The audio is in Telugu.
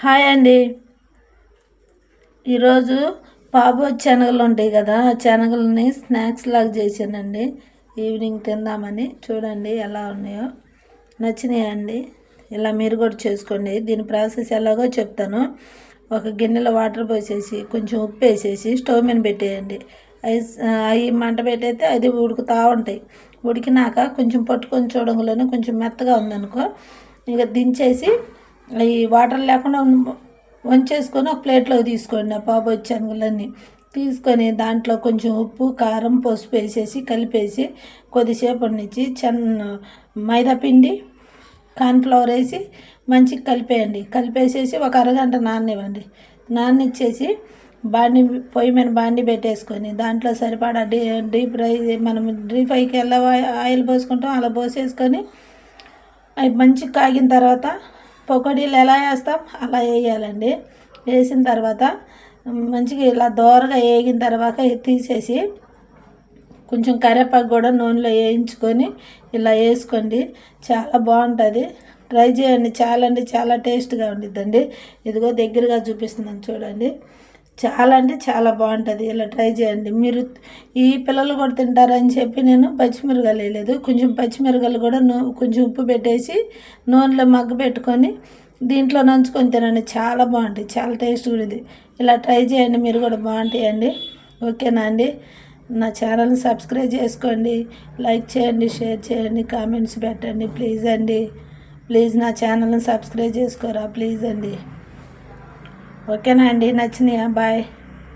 హాయ్ అండి. ఈరోజు పాబోజ్ శనగలు ఉంటాయి కదా, ఆ శనగలని స్నాక్స్ లాగా చేశానండి. ఈవినింగ్ తిందామని. చూడండి ఎలా ఉన్నాయో, నచ్చినాయండి. ఇలా మీరు కూడా చేసుకోండి. దీని ప్రాసెస్ ఎలాగో చెప్తాను. ఒక గిన్నెలో వాటర్ పోసేసి కొంచెం ఉప్పు వేసేసి స్టవ్ మీద పెట్టేయండి. అవి మంట పెట్టయితే అది ఉడుకుతూ ఉంటాయి. ఉడికినాక కొంచెం పట్టుకొని చూడంలోనే కొంచెం మెత్తగా ఉందనుకో, ఇక దించేసి ఈ వాటర్ లేకుండా వంచేసుకొని ఒక ప్లేట్లోకి తీసుకోండి. ఆ పాబోజ్ శనగలన్నీ తీసుకొని దాంట్లో కొంచెం ఉప్పు, కారం, పసుపు వేసేసి కలిపేసి కొద్దిసేపు నుంచి మైదా పిండి, కార్న్ఫ్లవర్ వేసి మంచిగా కలిపేయండి. కలిపేసేసి ఒక అరగంట నాననివ్వండి. నాననిచ్చేసి పొయ్యి మీద బాండి పెట్టేసుకొని దాంట్లో సరిపడా డీప్ ఫ్రై, మనం డీప్ ఫ్రైకి ఎలా ఆయిల్ పోసుకుంటాం అలా పోసేసుకొని అవి మంచిగా కాగిన తర్వాత పకోడీలు ఎలా వేస్తాం అలా వేయాలండి. వేసిన తర్వాత మంచిగా ఇలా దోరగా వేగిన తర్వాత తీసేసి కొంచెం కరివేపాకు కూడా నూనెలో వేయించుకొని ఇలా వేసుకోండి. చాలా బాగుంటుంది. ట్రై చేయండి. చాలా అంటే చాలా టేస్ట్గా ఉండిద్దండి. ఇదిగో దగ్గరగా చూపిస్తున్నాను చూడండి. చాలా అంటే చాలా బాగుంటుంది. ఇలా ట్రై చేయండి. మీరు ఈ పిల్లలు కూడా తింటారని చెప్పి నేను పచ్చిమిరకాయలు వేయలేదు. కొంచెం పచ్చిమిరకాయలు కూడా కొంచెం ఉప్పు పెట్టేసి నూనెలో మగ్గ పెట్టుకొని దీంట్లో నంచుకొని తినండి. చాలా బాగుంటుంది. చాలా టేస్ట్ ఉంది. ఇలా ట్రై చేయండి. మీరు కూడా బాగుంటాయండి. ఓకేనా అండి? నా ఛానల్ని సబ్స్క్రైబ్ చేసుకోండి. లైక్ చేయండి, షేర్ చేయండి, కామెంట్స్ పెట్టండి. ప్లీజ్ అండి, ప్లీజ్ నా ఛానల్ని సబ్స్క్రైబ్ చేసుకోరా ప్లీజ్ అండి. ఓకేనా అండి? నచ్చినాయా? బాయ్.